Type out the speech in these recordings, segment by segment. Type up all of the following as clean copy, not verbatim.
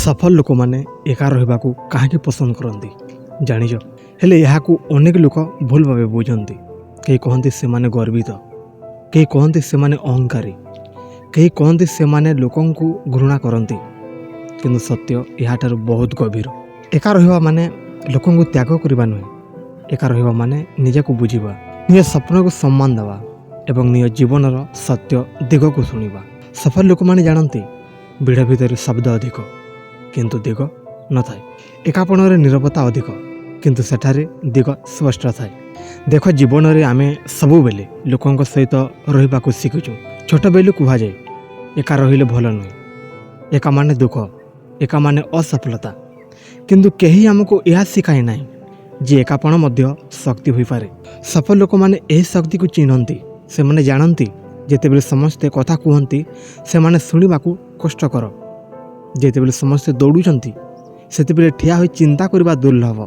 सफल लोक मैंने एका रहा कहीं पसंद करती जानिज हेले यहाँ अनेक लोक भूल भाव बुझती। कई कहते से माने गर्वित, कई कहते से माने अहंकारी, कई कहते से माने लोकों को घृणा करती। किंतु सत्य यहाँ बहुत गभीर। एका रहा माने लोकों को त्याग करवा नुहे। एका रहा माने निजे को बुझा, निज स्वप्न को सम्मान देवा एवं निज जीवनर सत्य दिग को शुणा। सफल लोक मैंने जानती भिड़ भितर शब्द अधिक किंतु दिग न थाए। एकापण नीरवता अधिक किंतु सेठारे दिग स्पष्ट थाए। देख जीवन में आम सबु बेले लोकों सहित रहा शिखुचु। छोट बेलू कह जाए एका रहिले भल नुहे, एका माने दुख, एका माने असफलता। किंतु कहीं आमको यह शिखाई ना जे एकापण मध्य शक्ति हो पारे। सफल लोक मैंने यही शक्ति को चिन्हती। से माने जानती जितेबले समस्ते कथा कहती से माने शुणा कष्टकर। जितेबले समस्ते दौड़ुंट से ठिया हो चिंता करने दुर्लभ।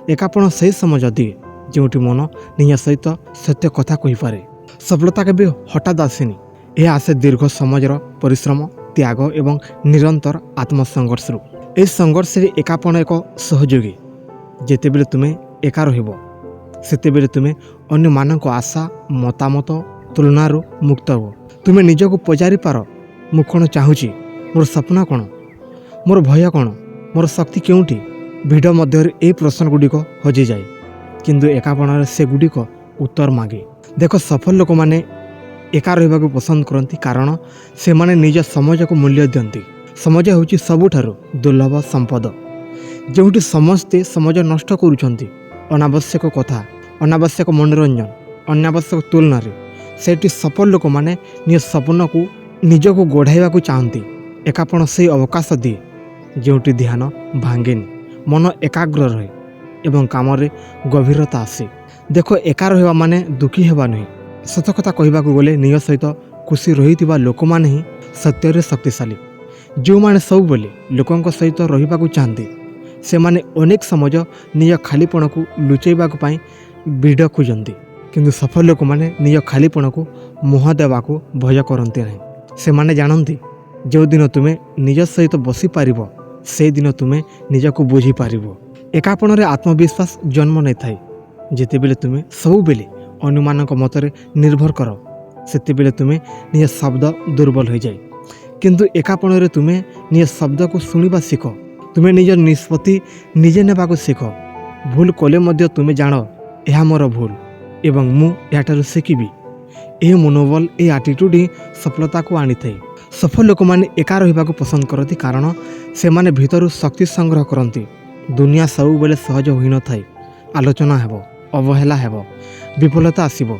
एकापण से समय दिए जो मन निज सहित सत्य कथा कहीपे। सफलता के हठात आसेनी, यह आसे दीर्घ समयर परिश्रम, त्याग एवं निरंतर आत्मसंघर्ष। इस संघर्ष एकापण एक सहयोगी। जितेबले तुम्हें एका रतेबले तुम्हें अन्य मानक आशा मतामत तुलनारू मुक्त हो। तुम्हें निजक पचारि पार मु कौन चाहूँगी, मोर सपना कौन, मोर भय कौन, मोर शक्ति केउठी। भिड़ मध्य ए प्रश्न गुड़िक हजि जाए किंतु एकापण से गुड़िक उत्तर मागे। देख सफल लोक मैंने एका रहा पसंद करती कारण से माने निज समाज को मूल्य दियंती। समाज हूँ सबुठारु दुर्लभ संपद। जोठी समस्ते समाज नष्ट करुछंती अनावश्यक कथा, अनावश्यक मनोरंजन, अनावश्यक तुलना सेठी सफल लोक मैंने निज सपन को निजक गढ़ाइवा चाहती। एकापण से अवकाश दिए जोटी ध्यान भांगेनी, मन एकाग्र रहे एवं काम गभीरता आसे। देख एका रहा माने दुखी हेबा नहीं। सत कथा कहवा गले निज सहित खुशी रही लोक मैंने ही सत्य शक्तिशाली। जो मैंने सब बेले लोकों सहित रहा चाहते से माने अनेक समझ निज खालीपण को लुचेवा भिड़ खोजती। किंतु सफल लोक मैंने निज खालीपण को मुह देवा भय करते नहीं। से माने जानती जो दिन तुम्हें निज सहित बसी पार से दिन तुम्हें निजक बुझी पार। एकापण आत्मविश्वास जन्म नहीं थाए। जितेबले तुम्हें सब बेले अनुमान मतरे निर्भर कर से तुम्हें निज शब्द दुर्बल हो जाए। किंतु एकापण तुम्हें निज शब्द को शुणा शिख। तुम्हें निज निष्पत्ति निजे नेबाक शिख। भूल कले मध्य तुम्हें जान यह मोर भूल एवं मु याठारु शिखिबी। यह मनोबल ये आटिट्यूड ही सफलता को आनी थाए। सफल लोक मैंने एका रहा पसंद करती कारण से माने भीतर शक्ति संग्रह करती। दुनिया सब बेले सहज हो न थाए। आलोचना हेब, अवहेला हेब, विफलता आसीब।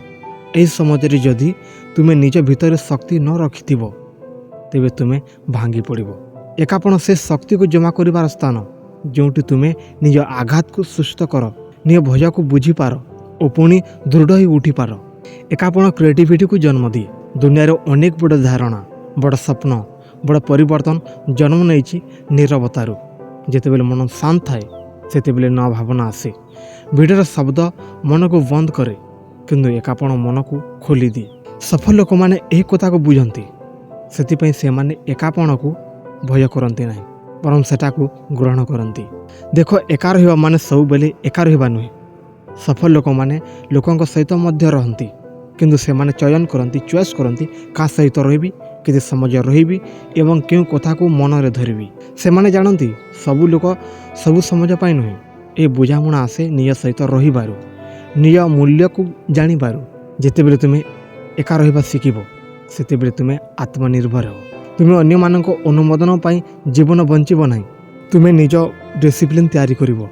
एही समय जदि तुम्हें निज भीतर शक्ति न रखिथिब तेबे तुम्हें भांगी पड़िब। एकापण से शक्ति को जमा करिवार स्थान जोटी तुम्हें निज आघात को सुस्थ कर, निज भय को बुझी पार और पुणी दृढ़ ही उठी पार। एकापण क्रिएटिविटी को जन्म दिए। दुनिया अनेक बड़ धारणा, बड़ स्वप्न, बड़ परिवर्तन जन्म नहीं नीरवतारू। जितेबले मन शांत थाए सेतेबले न भावना आसे। भिड़र शब्द मन को बंद करे किंतु एकापण मन को खोली दिए। सफल लोक मैंने यही कथा को बुझंती। सेतिपई से माने एकापण को भय करते नहीं बरं सेटा को ग्रहण करती। देख एका रहा माने सब बेले एका रहा नुहे। सफल लोक मैंने लोकों सहित मध्य रहती किंतु से माने चयन करती, चॉइस करती क्या सहित रही, किसी समझ रही एवं क्यों कथा को मन में धरबी। से माने जानती सबु लोक सबु समझ पाई नुहे। ये बुझामुणा आसे निज सहित रही पारू, निज मूल्य को जानी पारू। जितेबले तुम्हें एका रहा शिखिब सेतेबले तुम्हें आत्मनिर्भर हो। तुम्हें अन्य मानक अनुमोदन पाई जीवन बंचिब नहीं। तुम्हें निज डिसिप्लिन तैयारी करिवो।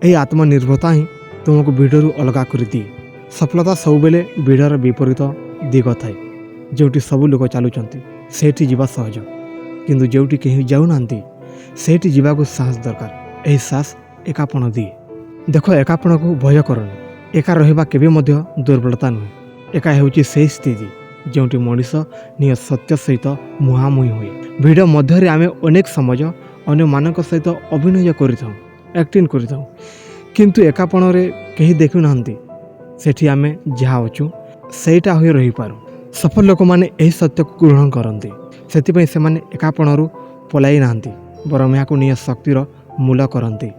एही आत्मनिर्भरता ही तुमको भिड़रू अलगा कर दिए। सफलता सब बेले भिड़र विपरीत दिग थाए। जोटी सबु लोक चलुंट सेठी जीवा सहज किंतु जोटी कहीं जाऊना सेठी जीवाको साहस दरकार। यही साहस एकापण दिए। देख एकापण को भय करनी। एका रहा केबे मध्य दुर्बलता नुहे। एका हेउची से स्थिति जोटी मनीष निज सत्य सहित मुहांमुही हुए। भिड़ मध्य आम अनेक समझ अन्य मानक सहित अभिनय करिथाउ, एक्टिंग करिथाउ किंतु एकापण कहीं देखु नाहंती। सेठी आमे जहाँ अछु सेटा होई रही पारू। सफल लोक मैंने यही सत्य को ग्रहण करती। से एकापणरू पलाई ना ବରଂ ଏହାକୁ ନିଜ ଶକ୍ତିର ମୂଳ କରନ୍ତି।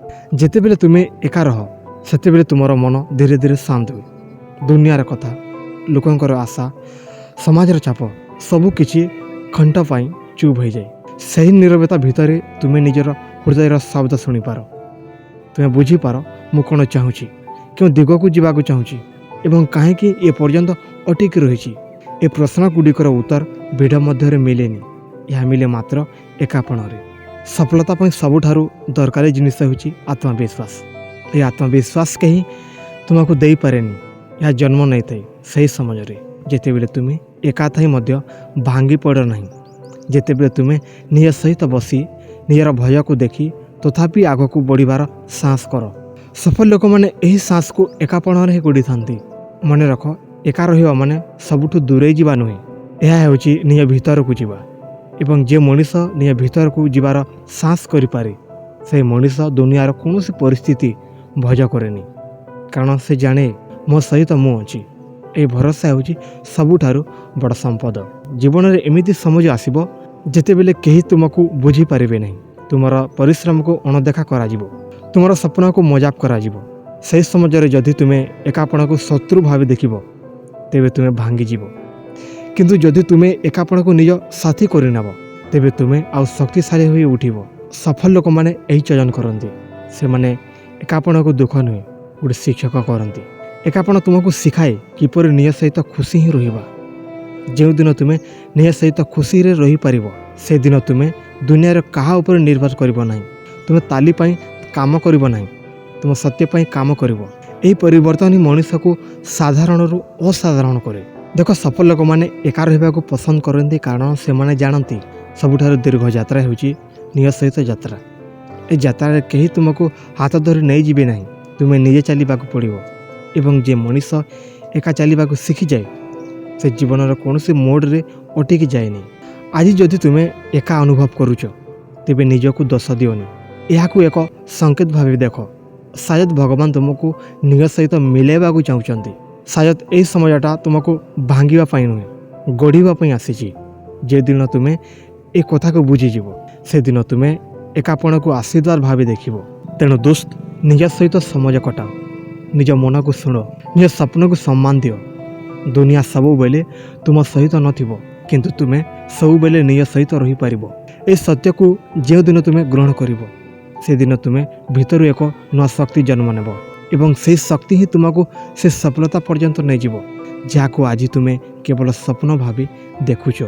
ଯେତେବେଳେ ତୁମେ ଏକା ରହ ସେତେବେଳେ ତୁମର ମନ ଧୀରେ ଧୀରେ ଶାନ୍ତ ହୁଏ। ଦୁନିଆର କଥା, ଲୋକଙ୍କର ଆଶା, ସମାଜର ଚାପ ସବୁକିଛି ଘଣ୍ଟ ପାଇଁ ଚୁପ୍ ହୋଇଯାଏ। ସେହି ନୀରବତା ଭିତରେ ତୁମେ ନିଜର ହୃଦୟର ଶବ୍ଦ ଶୁଣିପାର। ତୁମେ ବୁଝିପାର ମୁଁ କ'ଣ ଚାହୁଁଛି, କେଉଁ ଦିଗକୁ ଯିବାକୁ ଚାହୁଁଛି ଏବଂ କାହିଁକି ଏ ପର୍ଯ୍ୟନ୍ତ ଅଟକି ରହିଛି। ଏ ପ୍ରଶ୍ନଗୁଡ଼ିକର ଉତ୍ତର ଭିଡ଼ ମଧ୍ୟରେ ମିଳେନି, ଏହା ମିଳେ ମାତ୍ର ଏକାପଣରେ। ସଫଳତା ପାଇଁ ସବୁଠାରୁ ଦରକାରୀ ଜିନିଷ ହେଉଛି ଆତ୍ମବିଶ୍ୱାସ। ଏହି ଆତ୍ମବିଶ୍ୱାସ କେହି ତୁମକୁ ଦେଇପାରେନି, ଏହା ଜନ୍ମ ନେଇଥାଏ ସେହି ସମୟରେ ଯେତେବେଳେ ତୁମେ ଏକା ଥାଇ ମଧ୍ୟ ଭାଙ୍ଗି ପଡ଼ ନାହିଁ, ଯେତେବେଳେ ତୁମେ ନିଜ ସହିତ ବସି ନିଜର ଭୟକୁ ଦେଖି ତଥାପି ଆଗକୁ ବଢ଼ିବାର ସାହସ କର। ସଫଳ ଲୋକମାନେ ଏହି ସାହସକୁ ଏକାପଣରେ ହିଁ ଗଢ଼ିଥାନ୍ତି। ମନେ ରଖ, ଏକା ରହିବା ମାନେ ସବୁଠୁ ଦୂରେଇ ଯିବା ନୁହେଁ, ଏହା ହେଉଛି ନିଜ ଭିତରକୁ ଯିବା। ଏବଂ ଯେ ମଣିଷ ନିଜ ଭିତରକୁ ଯିବାର ସାହସ କରିପାରେ ସେହି ମଣିଷ ଦୁନିଆର କୌଣସି ପରିସ୍ଥିତି ଭୟ କରେନି, କାରଣ ସେ ଜାଣେ ମୋ ସହିତ ମୁଁ ଅଛି। ଏହି ଭରସା ହେଉଛି ସବୁଠାରୁ ବଡ଼ ସମ୍ପଦ। ଜୀବନରେ ଏମିତି ସମୟ ଆସିବ ଯେତେବେଳେ କେହି ତୁମକୁ ବୁଝିପାରିବେ ନାହିଁ, ତୁମର ପରିଶ୍ରମକୁ ଅଣଦେଖା କରାଯିବ, ତୁମର ସ୍ୱପ୍ନକୁ ମଜାକ କରାଯିବ। ସେହି ସମୟରେ ଯଦି ତୁମେ ଏକାପଣକୁ ଶତ୍ରୁ ଭାବେ ଦେଖିବ ତେବେ ତୁମେ ଭାଙ୍ଗିଯିବ। କିନ୍ତୁ ଯଦି ତୁମେ ଏକାପଣକୁ ନିଜ ସାଥୀ କରିନେବ ତେବେ ତୁମେ ଆଉ ଶକ୍ତିଶାଳୀ ହୋଇ ଉଠିବ। ସଫଳ ଲୋକମାନେ ଏହି ଚୟନ କରନ୍ତି। ସେମାନେ ଏକାପଣକୁ ଦୁଃଖ ନୁହେଁ ଗୋଟେ ଶିକ୍ଷକ କରନ୍ତି। ଏକାପଣ ତୁମକୁ ଶିଖାଏ କିପରି ନିଜ ସହିତ ଖୁସି ହିଁ ରହିବା। ଯେଉଁଦିନ ତୁମେ ନିଜ ସହିତ ଖୁସିରେ ରହିପାରିବ ସେଦିନ ତୁମେ ଦୁନିଆର କାହା ଉପରେ ନିର୍ଭର କରିବ ନାହିଁ। ତୁମେ ତାଲି ପାଇଁ କାମ କରିବ ନାହିଁ, ତୁମ ସତ୍ୟ ପାଇଁ କାମ କରିବ। ଏହି ପରିବର୍ତ୍ତନ ହିଁ ମଣିଷକୁ ସାଧାରଣରୁ ଅସାଧାରଣ କରେ। ଦେଖ, ସଫଳ ଲୋକମାନେ ଏକା ରହିବାକୁ ପସନ୍ଦ କରନ୍ତି କାରଣ ସେମାନେ ଜାଣନ୍ତି ସବୁଠାରୁ ଦୀର୍ଘ ଯାତ୍ରା ହେଉଛି ନିଜ ସହିତ ଯାତ୍ରା। ଏ ଯାତ୍ରାରେ କେହି ତୁମକୁ ହାତ ଧରି ନେଇଯିବେ ନାହିଁ, ତୁମେ ନିଜେ ଚାଲିବାକୁ ପଡ଼ିବ। ଏବଂ ଯେ ମଣିଷ ଏକା ଚାଲିବାକୁ ଶିଖିଯାଏ ସେ ଜୀବନର କୌଣସି ମୋଡ଼ରେ ଅଟକି ଯାଏନି। ଆଜି ଯଦି ତୁମେ ଏକା ଅନୁଭବ କରୁଛ ତେବେ ନିଜକୁ ଦୋଷ ଦିଅନି, ଏହାକୁ ଏକ ସଂକେତ ଭାବେ ଦେଖ। ସାୟଦ ଭଗବାନ ତୁମକୁ ନିଜ ସହିତ ମିଳାଇବାକୁ ଚାହୁଁଛନ୍ତି। ସାୟଦ ଏହି ସମୟଟା ତୁମକୁ ଭାଙ୍ଗିବା ପାଇଁ ନୁହେଁ, ଗଢ଼ିବା ପାଇଁ ଆସିଛି। ଯେଦିନ ତୁମେ ଏ କଥାକୁ ବୁଝିଯିବ ସେଦିନ ତୁମେ ଏକାପଣକୁ ଆଶୀର୍ବାଦ ଭାବେ ଦେଖିବ। ତେଣୁ ଦୋସ୍ତ, ନିଜ ସହିତ ସମୟ କଟାଅ, ନିଜ ମନକୁ ଶୁଣ, ନିଜ ସ୍ୱପ୍ନକୁ ସମ୍ମାନ ଦିଅ। ଦୁନିଆ ସବୁବେଳେ ତୁମ ସହିତ ନଥିବ, କିନ୍ତୁ ତୁମେ ସବୁବେଳେ ନିଜ ସହିତ ରହିପାରିବ। ଏହି ସତ୍ୟକୁ ଯେଉଁଦିନ ତୁମେ ଗ୍ରହଣ କରିବ ସେଦିନ ତୁମେ ଭିତରୁ ଏକ ନୂଆ ଶକ୍ତି ଜନ୍ମ ନେବ ଏବଂ ସେହି ଶକ୍ତି ହିଁ ତୁମକୁ ସେ ସଫଳତା ପର୍ଯ୍ୟନ୍ତ ନେଇଯିବ ଯାହାକୁ ଆଜି ତୁମେ କେବଳ ସ୍ୱପ୍ନ ଭାବି ଦେଖୁଛ।